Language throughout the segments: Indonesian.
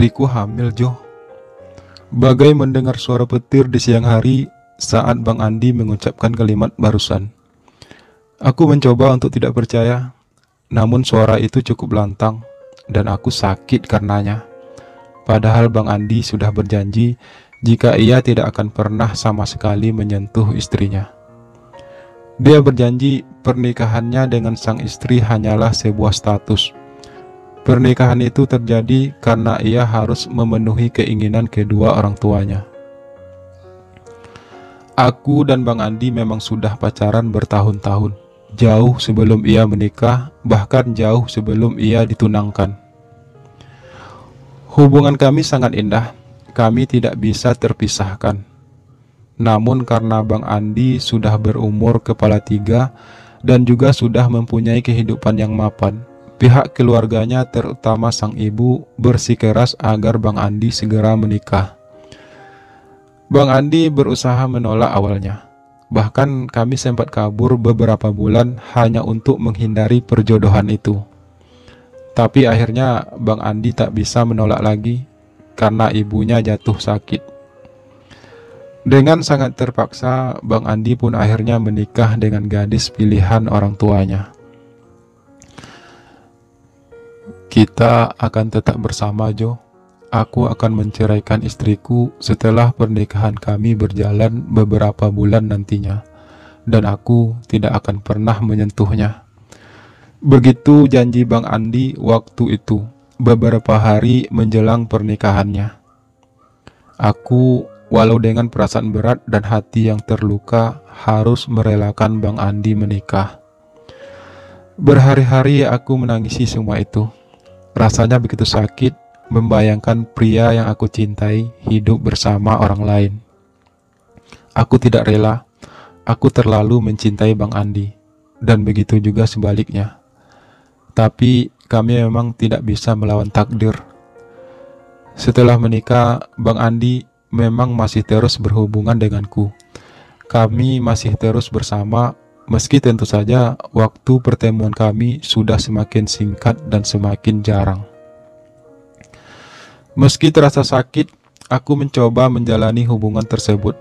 Istriku hamil, Jo. Bagai mendengar suara petir di siang hari saat Bang Andi mengucapkan kalimat barusan. Aku mencoba untuk tidak percaya, namun suara itu cukup lantang dan aku sakit karenanya. Padahal Bang Andi sudah berjanji jika ia tidak akan pernah sama sekali menyentuh istrinya. Dia berjanji pernikahannya dengan sang istri hanyalah sebuah status. Pernikahan itu terjadi karena ia harus memenuhi keinginan kedua orang tuanya. Aku dan Bang Andi memang sudah pacaran bertahun-tahun, jauh sebelum ia menikah, bahkan jauh sebelum ia ditunangkan. Hubungan kami sangat indah, kami tidak bisa terpisahkan. Namun karena Bang Andi sudah berumur kepala tiga dan juga sudah mempunyai kehidupan yang mapan, pihak keluarganya terutama sang ibu bersikeras agar Bang Andi segera menikah. Bang Andi berusaha menolak awalnya. Bahkan kami sempat kabur beberapa bulan hanya untuk menghindari perjodohan itu. Tapi akhirnya Bang Andi tak bisa menolak lagi karena ibunya jatuh sakit. Dengan sangat terpaksa, Bang Andi pun akhirnya menikah dengan gadis pilihan orang tuanya. Kita akan tetap bersama, Jo. Aku akan menceraikan istriku setelah pernikahan kami berjalan beberapa bulan nantinya, dan aku tidak akan pernah menyentuhnya. Begitu janji Bang Andi waktu itu, beberapa hari menjelang pernikahannya. Aku, walau dengan perasaan berat dan hati yang terluka, harus merelakan Bang Andi menikah. Berhari-hari aku menangisi semua itu. Rasanya begitu sakit membayangkan pria yang aku cintai hidup bersama orang lain. Aku tidak rela, aku terlalu mencintai Bang Andi, dan begitu juga sebaliknya. Tapi kami memang tidak bisa melawan takdir. Setelah menikah, Bang Andi memang masih terus berhubungan denganku. Kami masih terus bersama, meski tentu saja waktu pertemuan kami sudah semakin singkat dan semakin jarang. Meski terasa sakit, aku mencoba menjalani hubungan tersebut.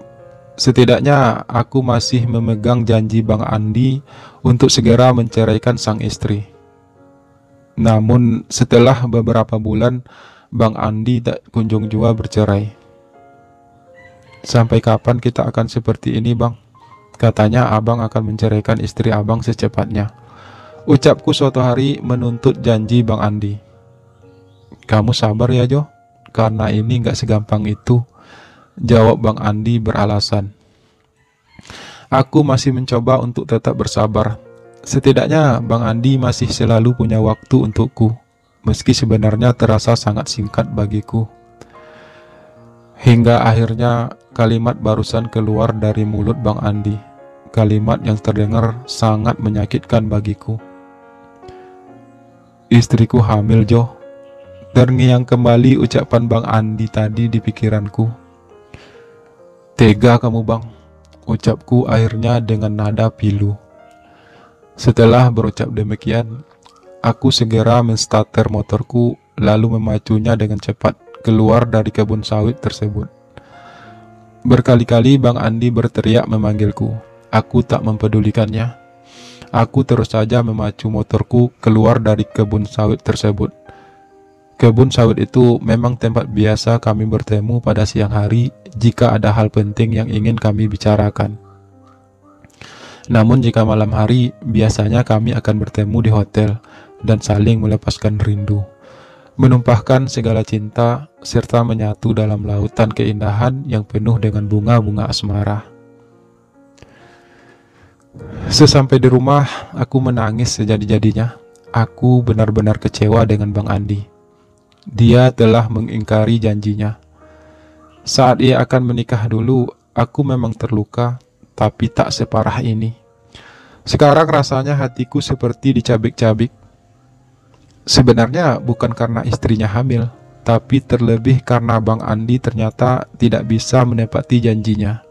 Setidaknya aku masih memegang janji Bang Andi untuk segera menceraikan sang istri. Namun setelah beberapa bulan, Bang Andi tak kunjung jua bercerai. Sampai kapan kita akan seperti ini, Bang? Katanya abang akan menceraikan istri abang secepatnya. Ucapku suatu hari menuntut janji Bang Andi. Kamu sabar ya, Jo, karena ini gak segampang itu, jawab Bang Andi beralasan. Aku masih mencoba untuk tetap bersabar. Setidaknya Bang Andi masih selalu punya waktu untukku, meski sebenarnya terasa sangat singkat bagiku. Hingga akhirnya kalimat barusan keluar dari mulut Bang Andi. Kalimat yang terdengar sangat menyakitkan bagiku. Istriku hamil, Jo. Terngiang kembali ucapan Bang Andi tadi di pikiranku. Tega kamu, Bang, ucapku akhirnya dengan nada pilu. Setelah berucap demikian, aku segera menstarter motorku lalu memacunya dengan cepat keluar dari kebun sawit tersebut. Berkali-kali Bang Andi berteriak memanggilku. Aku tak mempedulikannya. Aku terus saja memacu motorku keluar dari kebun sawit tersebut. Kebun sawit itu memang tempat biasa kami bertemu pada siang hari jika ada hal penting yang ingin kami bicarakan. Namun jika malam hari, biasanya kami akan bertemu di hotel dan saling melepaskan rindu, menumpahkan segala cinta, serta menyatu dalam lautan keindahan yang penuh dengan bunga-bunga asmara. Sesampai di rumah, aku menangis sejadi-jadinya. Aku benar-benar kecewa dengan Bang Andi. Dia telah mengingkari janjinya. Saat ia akan menikah dulu, aku memang terluka, tapi tak separah ini. Sekarang rasanya hatiku seperti dicabik-cabik. Sebenarnya bukan karena istrinya hamil, tapi terlebih karena Bang Andi ternyata tidak bisa menepati janjinya.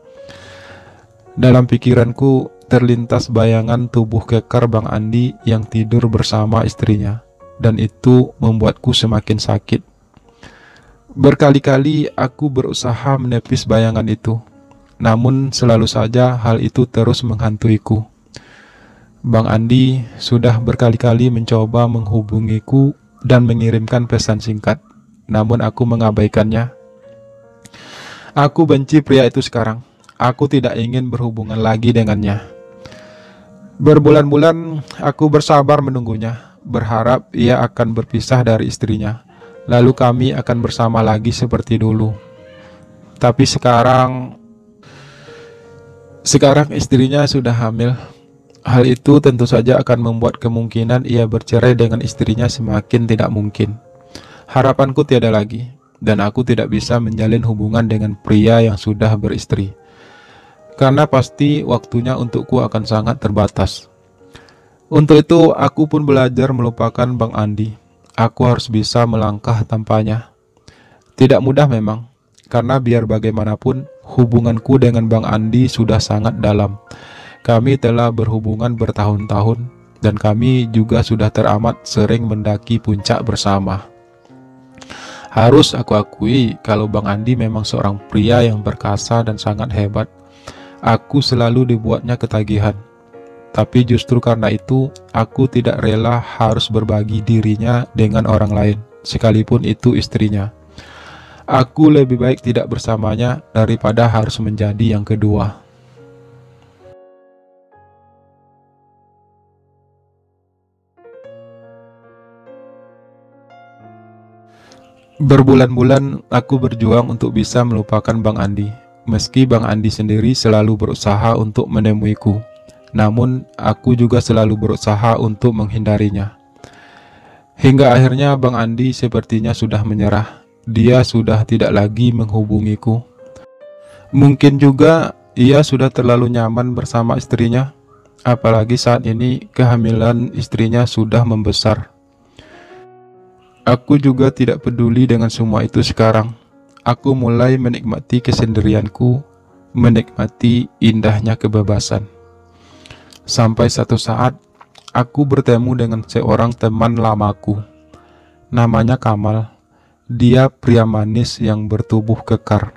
Dalam pikiranku terlintas bayangan tubuh kekar Bang Andi yang tidur bersama istrinya, dan itu membuatku semakin sakit. Berkali-kali aku berusaha menepis bayangan itu, namun selalu saja hal itu terus menghantuiku. Bang Andi sudah berkali-kali mencoba menghubungiku dan mengirimkan pesan singkat, namun aku mengabaikannya. Aku benci pria itu sekarang. Aku tidak ingin berhubungan lagi dengannya. Berbulan-bulan aku bersabar menunggunya, berharap ia akan berpisah dari istrinya. Lalu kami akan bersama lagi seperti dulu. Tapi sekarang istrinya sudah hamil. Hal itu tentu saja akan membuat kemungkinan ia bercerai dengan istrinya semakin tidak mungkin. Harapanku tiada lagi, dan aku tidak bisa menjalin hubungan dengan pria yang sudah beristri. Karena pasti waktunya untukku akan sangat terbatas. Untuk itu, aku pun belajar melupakan Bang Andi. Aku harus bisa melangkah tanpanya. Tidak mudah memang, karena biar bagaimanapun, hubunganku dengan Bang Andi sudah sangat dalam. Kami telah berhubungan bertahun-tahun, dan kami juga sudah teramat sering mendaki puncak bersama. Harus aku akui kalau Bang Andi memang seorang pria yang perkasa dan sangat hebat. Aku selalu dibuatnya ketagihan. Tapi justru karena itu, aku tidak rela harus berbagi dirinya dengan orang lain, sekalipun itu istrinya. Aku lebih baik tidak bersamanya daripada harus menjadi yang kedua. Berbulan-bulan aku berjuang untuk bisa melupakan Bang Andi. Meski Bang Andi sendiri selalu berusaha untuk menemuiku, namun aku juga selalu berusaha untuk menghindarinya. Hingga akhirnya Bang Andi sepertinya sudah menyerah. Dia sudah tidak lagi menghubungiku. Mungkin juga ia sudah terlalu nyaman bersama istrinya, apalagi saat ini kehamilan istrinya sudah membesar. Aku juga tidak peduli dengan semua itu sekarang. Aku mulai menikmati kesendirianku, menikmati indahnya kebebasan. Sampai satu saat, aku bertemu dengan seorang teman lamaku. Namanya Kamal. Dia pria manis yang bertubuh kekar.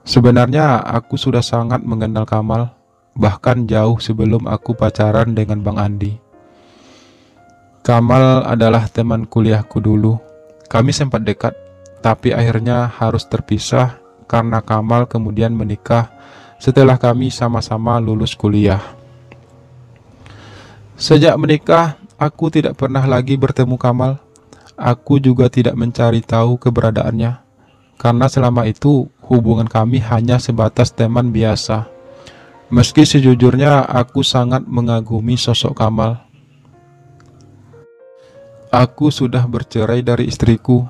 Sebenarnya aku sudah sangat mengenal Kamal, bahkan jauh sebelum aku pacaran dengan Bang Andi. Kamal adalah teman kuliahku dulu. Kami sempat dekat, tapi akhirnya harus terpisah karena Kamal kemudian menikah setelah kami sama-sama lulus kuliah. Sejak menikah, aku tidak pernah lagi bertemu Kamal. Aku juga tidak mencari tahu keberadaannya, karena selama itu hubungan kami hanya sebatas teman biasa. Meski sejujurnya aku sangat mengagumi sosok Kamal. Aku sudah bercerai dari istriku.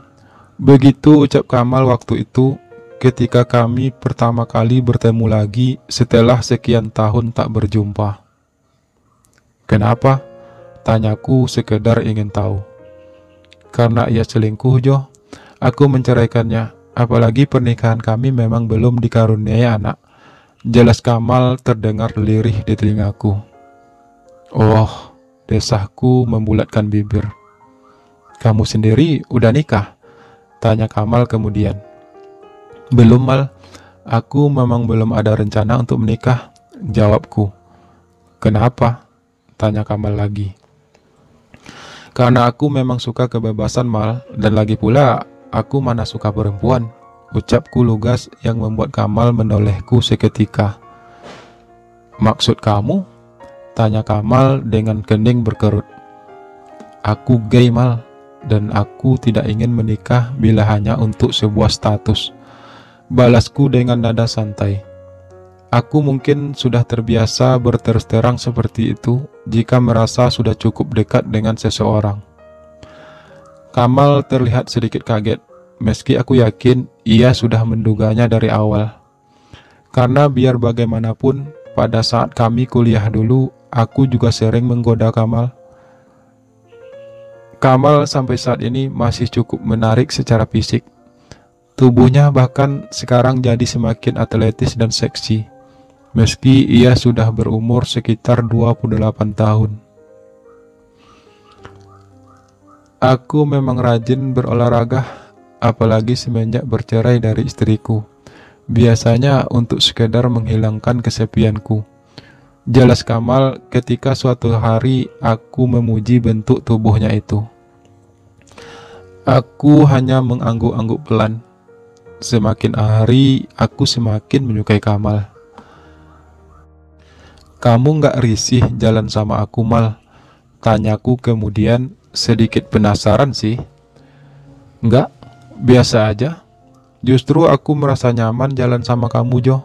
Begitu ucap Kamal waktu itu ketika kami pertama kali bertemu lagi setelah sekian tahun tak berjumpa. Kenapa? Tanyaku sekedar ingin tahu. Karena ia selingkuh, Jo. Aku menceraikannya, apalagi pernikahan kami memang belum dikaruniai anak. Jelas Kamal terdengar lirih di telingaku. Oh, desahku membulatkan bibir. Kamu sendiri udah nikah? Tanya Kamal kemudian. Belum, Mal. Aku memang belum ada rencana untuk menikah, jawabku. Kenapa? Tanya Kamal lagi. Karena aku memang suka kebebasan, Mal, dan lagi pula aku mana suka perempuan, ucapku lugas yang membuat Kamal menolehku seketika. Maksud kamu? Tanya Kamal dengan kening berkerut. Aku gay, Mal, dan aku tidak ingin menikah bila hanya untuk sebuah status, balasku dengan nada santai. Aku mungkin sudah terbiasa berterus terang seperti itu jika merasa sudah cukup dekat dengan seseorang. Kamal terlihat sedikit kaget, meski aku yakin ia sudah menduganya dari awal. Karena biar bagaimanapun, pada saat kami kuliah dulu, aku juga sering menggoda Kamal. Kamal sampai saat ini masih cukup menarik secara fisik. Tubuhnya bahkan sekarang jadi semakin atletis dan seksi. Meski ia sudah berumur sekitar 28 tahun. Aku memang rajin berolahraga. apalagi semenjak bercerai dari istriku. Biasanya untuk sekedar menghilangkan kesepianku. Jelas Kamal ketika suatu hari aku memuji bentuk tubuhnya itu. Aku hanya mengangguk-angguk pelan. Semakin hari aku semakin menyukai Kamal. Kamu nggak risih jalan sama aku, Mal? Tanyaku kemudian, sedikit penasaran sih. Nggak, biasa aja. Justru aku merasa nyaman jalan sama kamu, Jo.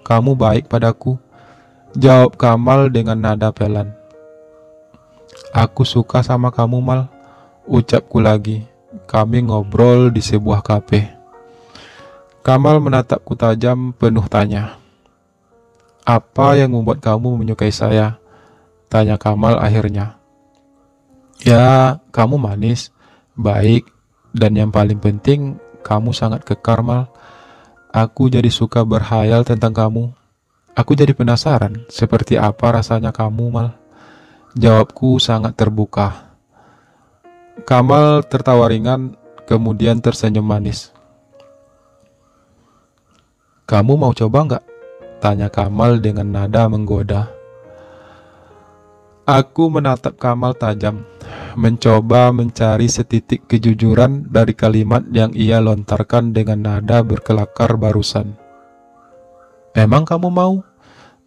Kamu baik padaku, jawab Kamal dengan nada pelan. Aku suka sama kamu, Mal, ucapku lagi. Kami ngobrol di sebuah kafe. Kamal menatapku tajam penuh tanya. Apa yang membuat kamu menyukai saya? Tanya Kamal akhirnya. Ya, kamu manis, baik, dan yang paling penting, kamu sangat kekar, Mal. Aku jadi suka berhayal tentang kamu. Aku jadi penasaran seperti apa rasanya kamu, Mal. Jawabku sangat terbuka. Kamal tertawa ringan, kemudian tersenyum manis. Kamu mau coba nggak? Tanya Kamal dengan nada menggoda. Aku menatap Kamal tajam, mencoba mencari setitik kejujuran dari kalimat yang ia lontarkan dengan nada berkelakar barusan. Emang kamu mau?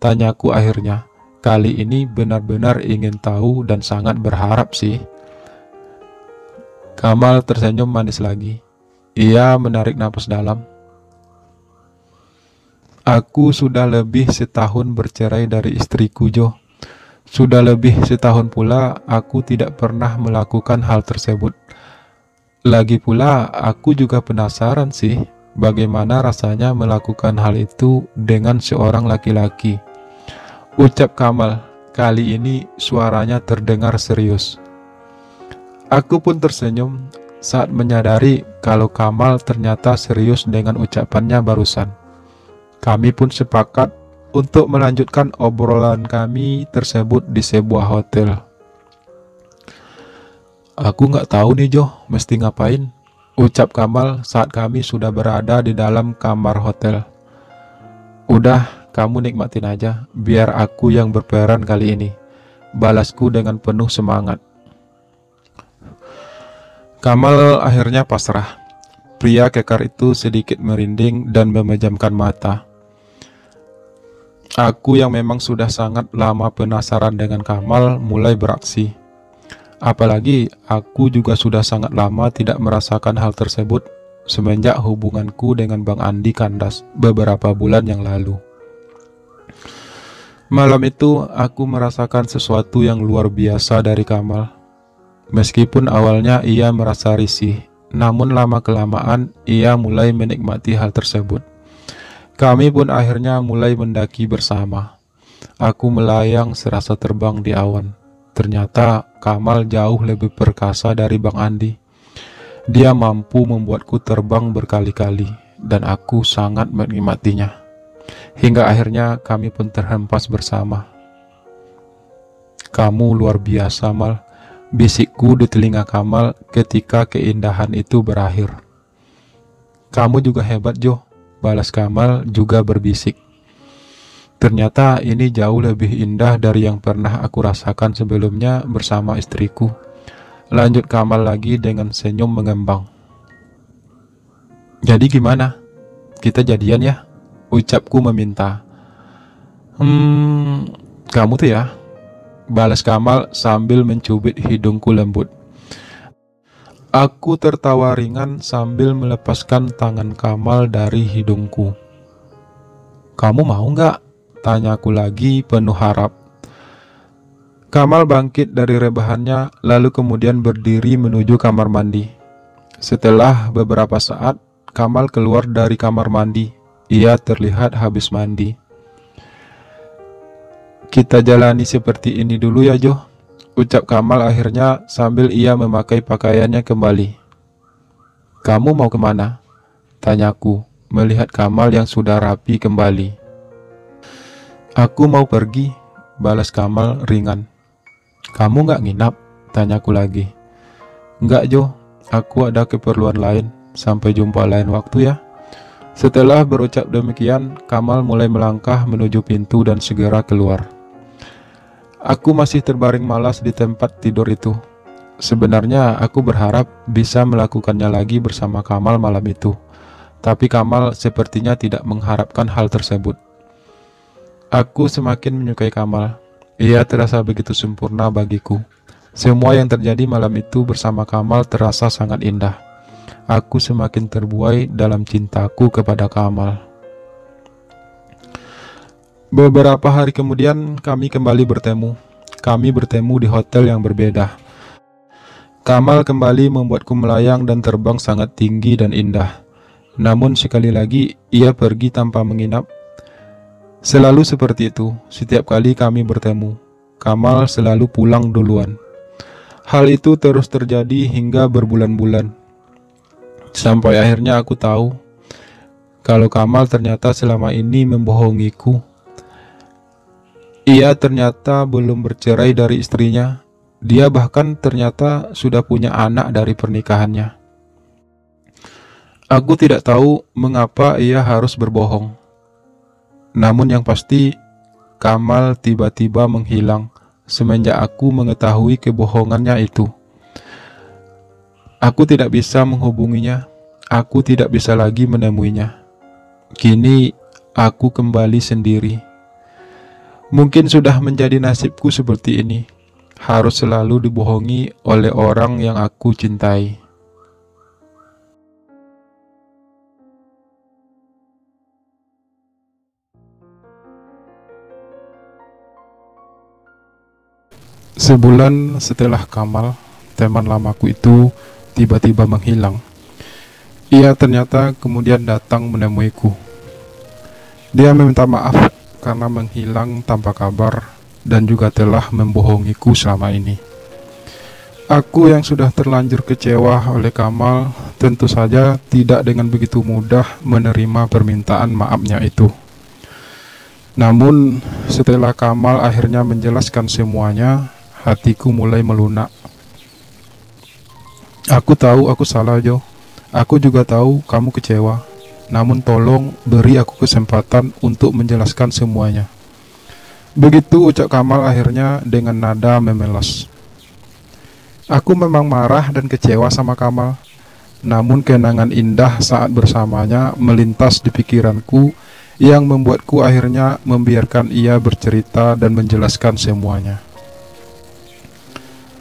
Tanyaku akhirnya. Kali ini benar-benar ingin tahu dan sangat berharap sih. Kamal tersenyum manis lagi. Ia menarik napas dalam. Aku sudah lebih setahun bercerai dari istriku, Jo. Sudah lebih setahun pula aku tidak pernah melakukan hal tersebut. Lagi pula aku juga penasaran sih bagaimana rasanya melakukan hal itu dengan seorang laki-laki. Ucap Kamal, kali ini suaranya terdengar serius. Aku pun tersenyum saat menyadari kalau Kamal ternyata serius dengan ucapannya barusan. Kami pun sepakat untuk melanjutkan obrolan kami tersebut di sebuah hotel. Aku nggak tahu nih, Jo, mesti ngapain, ucap Kamal saat kami sudah berada di dalam kamar hotel. Udah, kamu nikmatin aja, biar aku yang berperan kali ini, balasku dengan penuh semangat. Kamal akhirnya pasrah. Pria kekar itu sedikit merinding dan memejamkan mata. Aku yang memang sudah sangat lama penasaran dengan Kamal mulai beraksi. Apalagi aku juga sudah sangat lama tidak merasakan hal tersebut semenjak hubunganku dengan Bang Andi kandas beberapa bulan yang lalu. Malam itu aku merasakan sesuatu yang luar biasa dari Kamal. Meskipun awalnya ia merasa risih, namun lama-kelamaan ia mulai menikmati hal tersebut. Kami pun akhirnya mulai mendaki bersama. Aku melayang serasa terbang di awan. Ternyata Kamal jauh lebih perkasa dari Bang Andi. Dia mampu membuatku terbang berkali-kali, dan aku sangat menikmatinya. Hingga akhirnya kami pun terhempas bersama. Kamu luar biasa, Mal, bisikku di telinga Kamal ketika keindahan itu berakhir. Kamu juga hebat, Jo, balas Kamal juga berbisik. Ternyata ini jauh lebih indah dari yang pernah aku rasakan sebelumnya bersama istriku. Lanjut Kamal lagi dengan senyum mengembang. Jadi gimana? Kita jadian ya? Ucapku meminta. Kamu tuh ya? Balas Kamal sambil mencubit hidungku lembut. Aku tertawa ringan sambil melepaskan tangan Kamal dari hidungku. Kamu mau nggak? Tanyaku lagi penuh harap. Kamal bangkit dari rebahannya lalu kemudian berdiri menuju kamar mandi. Setelah beberapa saat, Kamal keluar dari kamar mandi. Ia terlihat habis mandi. Kita jalani seperti ini dulu ya, Jo, ucap Kamal akhirnya sambil ia memakai pakaiannya kembali. Kamu mau kemana? Tanyaku, melihat Kamal yang sudah rapi kembali. Aku mau pergi, balas Kamal ringan. Kamu nggak nginap? Tanyaku lagi. Nggak, Jo, aku ada keperluan lain, Sampai jumpa lain waktu ya. Setelah berucap demikian, Kamal mulai melangkah menuju pintu dan segera keluar. Aku masih terbaring malas di tempat tidur itu. Sebenarnya aku berharap bisa melakukannya lagi bersama Kamal malam itu. Tapi Kamal sepertinya tidak mengharapkan hal tersebut. Aku semakin menyukai Kamal. Ia terasa begitu sempurna bagiku. Semua yang terjadi malam itu bersama Kamal terasa sangat indah. Aku semakin terbuai dalam cintaku kepada Kamal. Beberapa hari kemudian kami kembali bertemu. Kami bertemu di hotel yang berbeda. Kamal kembali membuatku melayang dan terbang sangat tinggi dan indah. Namun sekali lagi ia pergi tanpa menginap. Selalu seperti itu, setiap kali kami bertemu, Kamal selalu pulang duluan. Hal itu terus terjadi hingga berbulan-bulan. Sampai akhirnya aku tahu kalau Kamal ternyata selama ini membohongiku. Ia ternyata belum bercerai dari istrinya. Dia bahkan ternyata sudah punya anak dari pernikahannya. Aku tidak tahu mengapa ia harus berbohong. Namun yang pasti, Kamal tiba-tiba menghilang semenjak aku mengetahui kebohongannya itu. Aku tidak bisa menghubunginya. Aku tidak bisa lagi menemuinya. Kini aku kembali sendiri. Mungkin sudah menjadi nasibku seperti ini. Harus selalu dibohongi oleh orang yang aku cintai. Sebulan setelah Kamal, teman lamaku itu tiba-tiba menghilang. Ia ternyata kemudian datang menemuiku. Dia meminta maaf karena menghilang tanpa kabar dan juga telah membohongiku selama ini. Aku yang sudah terlanjur kecewa oleh Kamal tentu saja tidak dengan begitu mudah menerima permintaan maafnya itu. Namun setelah Kamal akhirnya menjelaskan semuanya, hatiku mulai melunak. Aku tahu aku salah, Jo. Aku juga tahu kamu kecewa. Namun tolong beri aku kesempatan untuk menjelaskan semuanya. Begitu ucap Kamal akhirnya dengan nada memelas. Aku memang marah dan kecewa sama Kamal. Namun kenangan indah saat bersamanya melintas di pikiranku yang membuatku akhirnya membiarkan ia bercerita dan menjelaskan semuanya.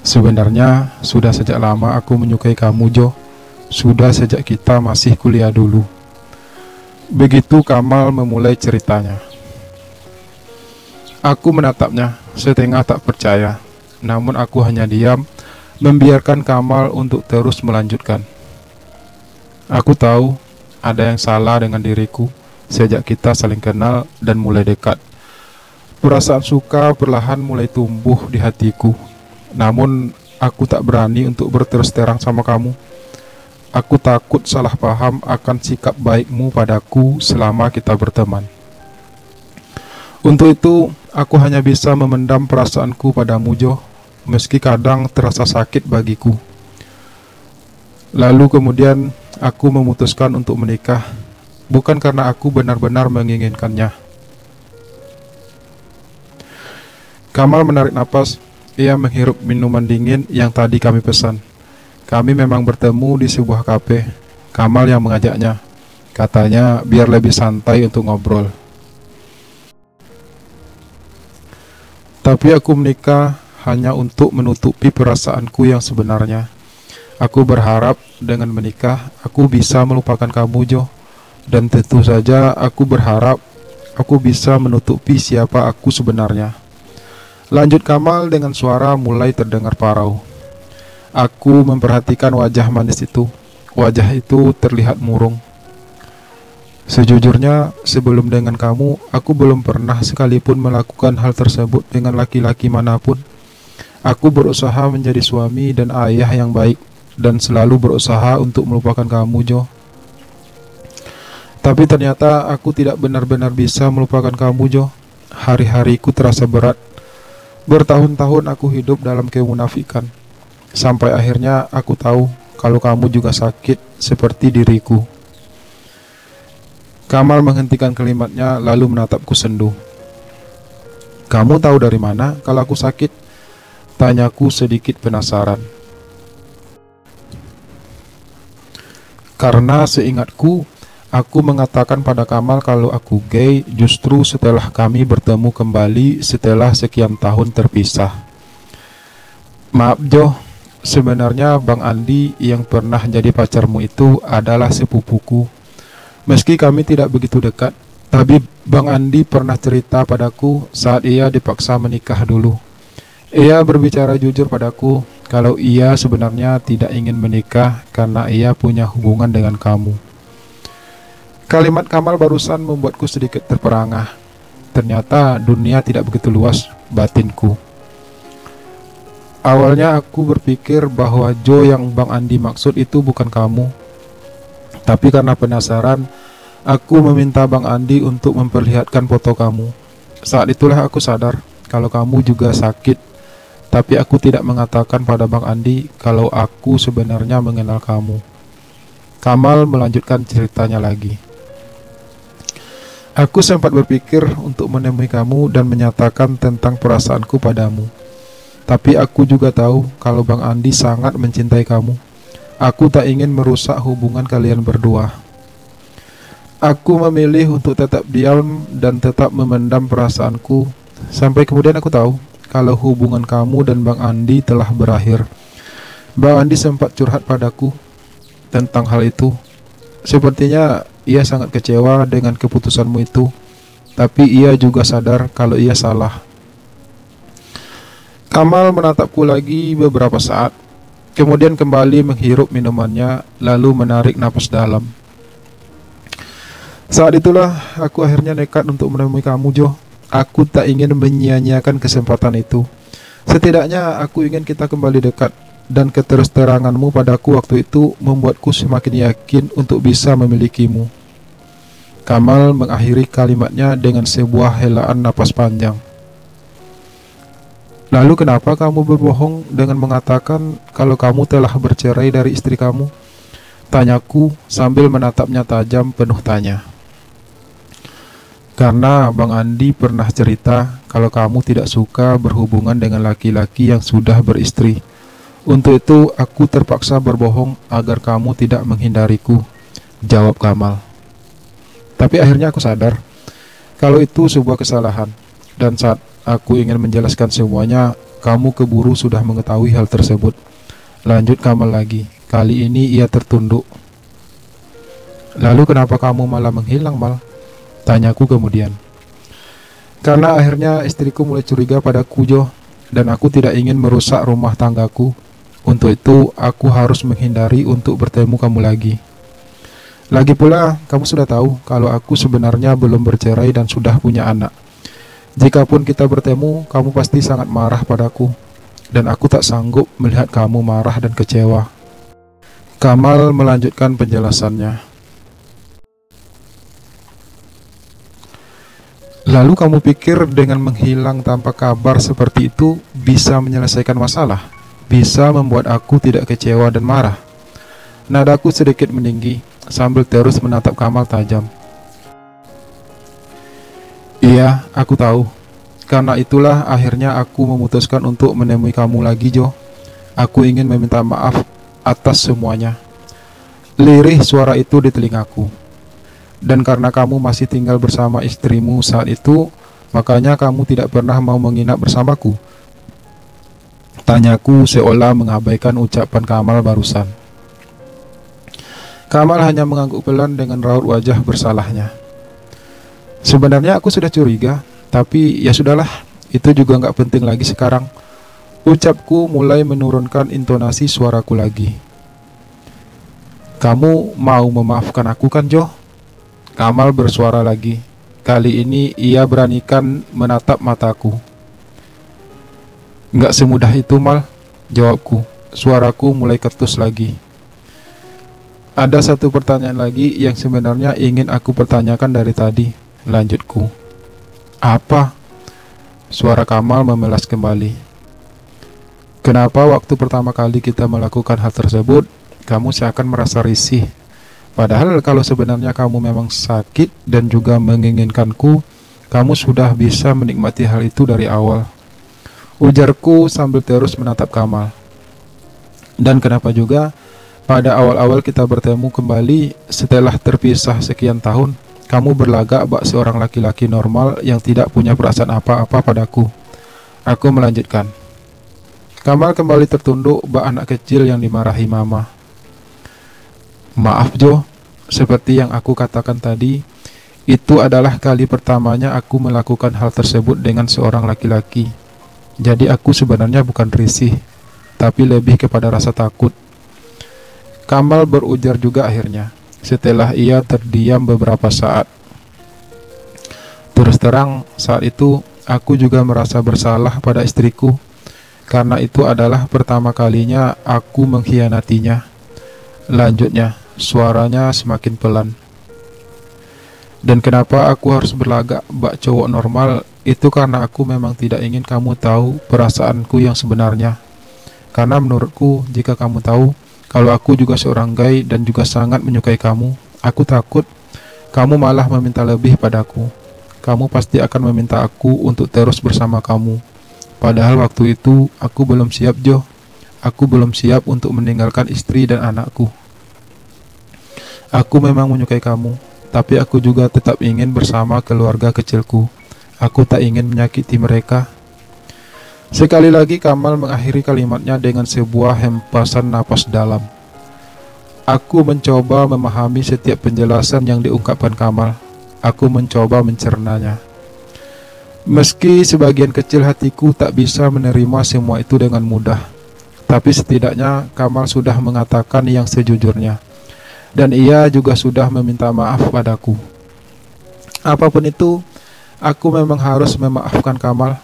Sebenarnya sudah sejak lama aku menyukai kamu, Jo. Sudah sejak kita masih kuliah dulu. Begitu Kamal memulai ceritanya. Aku menatapnya, setengah tak percaya. Namun aku hanya diam, membiarkan Kamal untuk terus melanjutkan. Aku tahu ada yang salah dengan diriku sejak kita saling kenal dan mulai dekat. Perasaan suka perlahan mulai tumbuh di hatiku. Namun aku tak berani untuk berterus terang sama kamu. Aku takut salah paham akan sikap baikmu padaku selama kita berteman. Untuk itu, aku hanya bisa memendam perasaanku padamu, Jo, meski kadang terasa sakit bagiku. Lalu kemudian aku memutuskan untuk menikah, bukan karena aku benar-benar menginginkannya. Kamal menarik napas. Ia menghirup minuman dingin yang tadi kami pesan. Kami memang bertemu di sebuah kafe. Kamal yang mengajaknya. Katanya biar lebih santai untuk ngobrol. Tapi aku menikah hanya untuk menutupi perasaanku yang sebenarnya. Aku berharap dengan menikah aku bisa melupakan kamu, Jo. Dan tentu saja aku berharap aku bisa menutupi siapa aku sebenarnya. Lanjut Kamal dengan suara mulai terdengar parau. Aku memperhatikan wajah manis itu. Wajah itu terlihat murung. Sejujurnya, sebelum dengan kamu, aku belum pernah sekalipun melakukan hal tersebut dengan laki-laki manapun. Aku berusaha menjadi suami dan ayah yang baik, dan selalu berusaha untuk melupakan kamu, Jo. Tapi ternyata aku tidak benar-benar bisa melupakan kamu, Jo. Hari-hariku terasa berat. Bertahun-tahun aku hidup dalam kemunafikan. Sampai akhirnya aku tahu kalau kamu juga sakit seperti diriku. Kamal menghentikan kalimatnya lalu menatapku sendu. Kamu tahu dari mana kalau aku sakit? Tanyaku sedikit penasaran. Karena seingatku, aku mengatakan pada Kamal kalau aku gay justru setelah kami bertemu kembali setelah sekian tahun terpisah. Maaf Jo, sebenarnya Bang Andi yang pernah jadi pacarmu itu adalah sepupuku. Meski kami tidak begitu dekat, tapi Bang Andi pernah cerita padaku saat ia dipaksa menikah dulu. Ia berbicara jujur padaku kalau ia sebenarnya tidak ingin menikah karena ia punya hubungan dengan kamu. Kalimat Kamal barusan membuatku sedikit terperangah. Ternyata dunia tidak begitu luas batinku. Awalnya aku berpikir bahwa Jo yang Bang Andi maksud itu bukan kamu. Tapi karena penasaran, aku meminta Bang Andi untuk memperlihatkan foto kamu. Saat itulah aku sadar kalau kamu juga sakit. Tapi aku tidak mengatakan pada Bang Andi kalau aku sebenarnya mengenal kamu. Kamal melanjutkan ceritanya lagi. Aku sempat berpikir untuk menemui kamu dan menyatakan tentang perasaanku padamu. Tapi aku juga tahu kalau Bang Andi sangat mencintai kamu. Aku tak ingin merusak hubungan kalian berdua. Aku memilih untuk tetap diam dan tetap memendam perasaanku. Sampai kemudian aku tahu kalau hubungan kamu dan Bang Andi telah berakhir. Bang Andi sempat curhat padaku tentang hal itu. Sepertinya ia sangat kecewa dengan keputusanmu itu, tapi ia juga sadar kalau ia salah. Kamal menatapku lagi beberapa saat, kemudian kembali menghirup minumannya, lalu menarik napas dalam. Saat itulah aku akhirnya nekat untuk menemui kamu, Jo. Aku tak ingin menyia-nyiakan kesempatan itu. Setidaknya aku ingin kita kembali dekat, dan keterus-teranganmu padaku waktu itu membuatku semakin yakin untuk bisa memilikimu. Kamal mengakhiri kalimatnya dengan sebuah helaan napas panjang. Lalu kenapa kamu berbohong dengan mengatakan kalau kamu telah bercerai dari istri kamu? Tanyaku sambil menatapnya tajam penuh tanya. Karena Bang Andi pernah cerita kalau kamu tidak suka berhubungan dengan laki-laki yang sudah beristri. Untuk itu aku terpaksa berbohong agar kamu tidak menghindariku, jawab Kamal. Tapi akhirnya aku sadar kalau itu sebuah kesalahan. Dan saat aku ingin menjelaskan semuanya, kamu keburu sudah mengetahui hal tersebut. Lanjut Kamal lagi. Kali ini ia tertunduk. Lalu kenapa kamu malah menghilang, Mal? Tanyaku kemudian. Karena akhirnya istriku mulai curiga padaku, Jo, dan aku tidak ingin merusak rumah tanggaku. Untuk itu aku harus menghindari untuk bertemu kamu lagi. Lagi pula kamu sudah tahu kalau aku sebenarnya belum bercerai dan sudah punya anak. Jikapun kita bertemu, kamu pasti sangat marah padaku, dan aku tak sanggup melihat kamu marah dan kecewa. Kamal melanjutkan penjelasannya. Lalu kamu pikir dengan menghilang tanpa kabar seperti itu bisa menyelesaikan masalah? Bisa membuat aku tidak kecewa dan marah? Nadaku sedikit meninggi sambil terus menatap Kamal tajam. Iya, aku tahu. Karena itulah akhirnya aku memutuskan untuk menemui kamu lagi, Jo. Aku ingin meminta maaf atas semuanya. Lirih suara itu di telingaku. Dan karena kamu masih tinggal bersama istrimu saat itu, makanya kamu tidak pernah mau menginap bersamaku. Tanyaku seolah mengabaikan ucapan Kamal barusan. Kamal hanya mengangguk pelan dengan raut wajah bersalahnya. Sebenarnya aku sudah curiga, tapi ya sudahlah, itu juga nggak penting lagi sekarang. Ucapku mulai menurunkan intonasi suaraku lagi. Kamu mau memaafkan aku kan, Jo? Kamal bersuara lagi. Kali ini ia beranikan menatap mataku. Nggak semudah itu, Mal, jawabku. Suaraku mulai ketus lagi. Ada satu pertanyaan lagi yang sebenarnya ingin aku pertanyakan dari tadi, lanjutku. Apa? Suara Kamal memelas kembali. Kenapa waktu pertama kali kita melakukan hal tersebut, kamu seakan merasa risih. Padahal kalau sebenarnya kamu memang sakit dan juga menginginkanku, kamu sudah bisa menikmati hal itu dari awal. Ujarku sambil terus menatap Kamal. Dan kenapa juga pada awal-awal kita bertemu kembali setelah terpisah sekian tahun, kamu berlagak bak seorang laki-laki normal yang tidak punya perasaan apa-apa padaku. Aku melanjutkan. Kamal kembali tertunduk bak anak kecil yang dimarahi mama. Maaf Jo, seperti yang aku katakan tadi, itu adalah kali pertamanya aku melakukan hal tersebut dengan seorang laki-laki. Jadi aku sebenarnya bukan risih, tapi lebih kepada rasa takut. Kamal berujar juga akhirnya, setelah ia terdiam beberapa saat. Terus terang, saat itu aku juga merasa bersalah pada istriku, karena itu adalah pertama kalinya aku mengkhianatinya. Lanjutnya, suaranya semakin pelan. Dan kenapa aku harus berlagak bak cowok normal? Itu karena aku memang tidak ingin kamu tahu perasaanku yang sebenarnya. Karena menurutku, jika kamu tahu kalau aku juga seorang gay dan juga sangat menyukai kamu, aku takut kamu malah meminta lebih padaku. Kamu pasti akan meminta aku untuk terus bersama kamu. Padahal waktu itu aku belum siap Jo. Aku belum siap untuk meninggalkan istri dan anakku. Aku memang menyukai kamu, tapi aku juga tetap ingin bersama keluarga kecilku. Aku tak ingin menyakiti mereka. Sekali lagi Kamal mengakhiri kalimatnya dengan sebuah hempasan napas dalam. Aku mencoba memahami setiap penjelasan yang diungkapkan Kamal. Aku mencoba mencernanya. Meski sebagian kecil hatiku tak bisa menerima semua itu dengan mudah, tapi setidaknya Kamal sudah mengatakan yang sejujurnya. Dan ia juga sudah meminta maaf padaku. Apapun itu, aku memang harus memaafkan Kamal.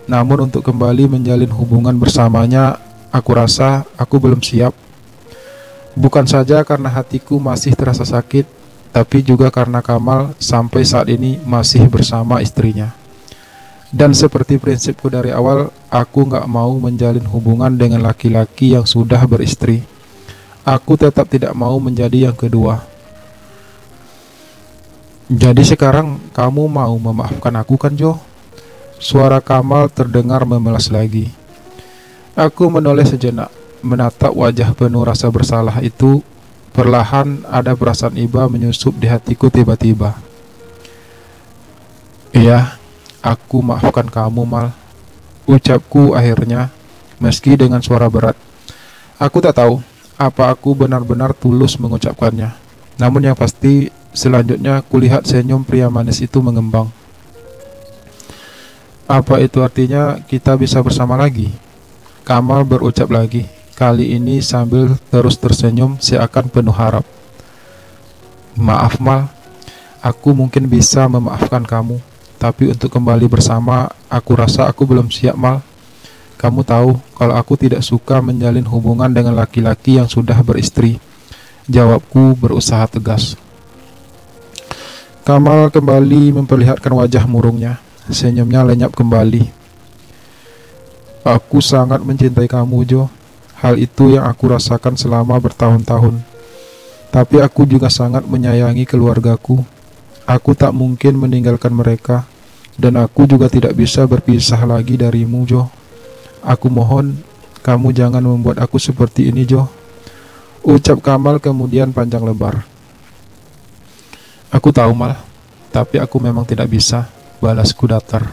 Namun untuk kembali menjalin hubungan bersamanya, aku rasa aku belum siap. Bukan saja karena hatiku masih terasa sakit, tapi juga karena Kamal sampai saat ini masih bersama istrinya. Dan seperti prinsipku dari awal, aku gak mau menjalin hubungan dengan laki-laki yang sudah beristri. Aku tetap tidak mau menjadi yang kedua. Jadi sekarang kamu mau memaafkan aku kan Jo? Suara Kamal terdengar memelas lagi. Aku menoleh sejenak, menatap wajah penuh rasa bersalah itu. Perlahan ada perasaan iba menyusup di hatiku tiba-tiba. Iya, aku maafkan kamu Mal, ucapku akhirnya, meski dengan suara berat. Aku tak tahu apa aku benar-benar tulus mengucapkannya. Namun yang pasti, selanjutnya kulihat senyum pria manis itu mengembang. Apa itu artinya kita bisa bersama lagi? Kamal berucap lagi, kali ini sambil terus tersenyum seakan penuh harap. Maaf Mal, aku mungkin bisa memaafkan kamu, tapi untuk kembali bersama, aku rasa aku belum siap Mal. Kamu tahu kalau aku tidak suka menjalin hubungan dengan laki-laki yang sudah beristri. Jawabku berusaha tegas. Kamal kembali memperlihatkan wajah murungnya. Senyumnya lenyap kembali. Aku sangat mencintai kamu Jo. Hal itu yang aku rasakan selama bertahun-tahun. Tapi aku juga sangat menyayangi keluargaku. Aku tak mungkin meninggalkan mereka. Dan aku juga tidak bisa berpisah lagi darimu Jo. Aku mohon, kamu jangan membuat aku seperti ini Jo. Ucap Kamal kemudian panjang lebar. Aku tahu Mal, tapi aku memang tidak bisa, balasku datar.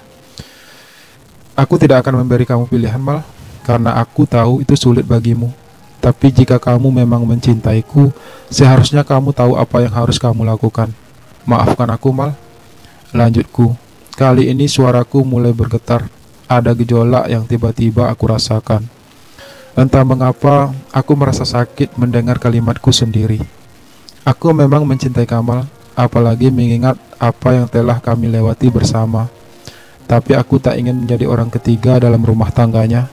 Aku tidak akan memberi kamu pilihan Mal, karena aku tahu itu sulit bagimu. Tapi jika kamu memang mencintaiku, seharusnya kamu tahu apa yang harus kamu lakukan. Maafkan aku Mal. Lanjutku, kali ini suaraku mulai bergetar. Ada gejolak yang tiba-tiba aku rasakan. Entah mengapa, aku merasa sakit mendengar kalimatku sendiri. Aku memang mencintai Kamal, apalagi mengingat apa yang telah kami lewati bersama. Tapi aku tak ingin menjadi orang ketiga dalam rumah tangganya.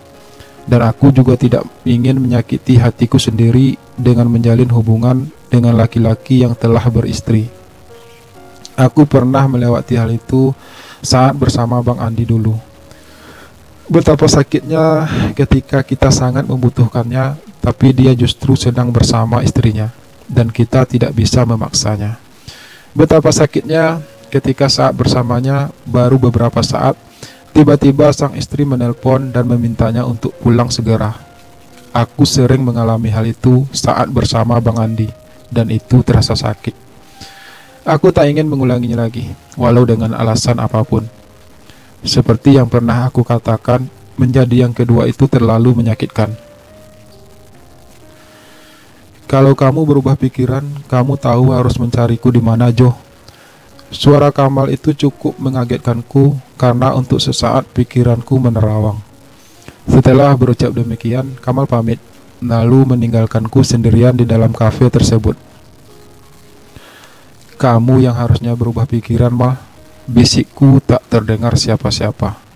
Dan aku juga tidak ingin menyakiti hatiku sendiri dengan menjalin hubungan dengan laki-laki yang telah beristri. Aku pernah melewati hal itu saat bersama Bang Andi dulu. Betapa sakitnya ketika kita sangat membutuhkannya, tapi dia justru sedang bersama istrinya, dan kita tidak bisa memaksanya. Betapa sakitnya ketika saat bersamanya baru beberapa saat, tiba-tiba sang istri menelpon dan memintanya untuk pulang segera. Aku sering mengalami hal itu saat bersama Bang Andi, dan itu terasa sakit. Aku tak ingin mengulanginya lagi, walau dengan alasan apapun. Seperti yang pernah aku katakan, menjadi yang kedua itu terlalu menyakitkan. Kalau kamu berubah pikiran, kamu tahu harus mencariku di mana, Jo. Suara Kamal itu cukup mengagetkanku karena untuk sesaat pikiranku menerawang. Setelah berucap demikian, Kamal pamit, lalu meninggalkanku sendirian di dalam kafe tersebut. Kamu yang harusnya berubah pikiran, Mal. Bisikku tak terdengar siapa-siapa.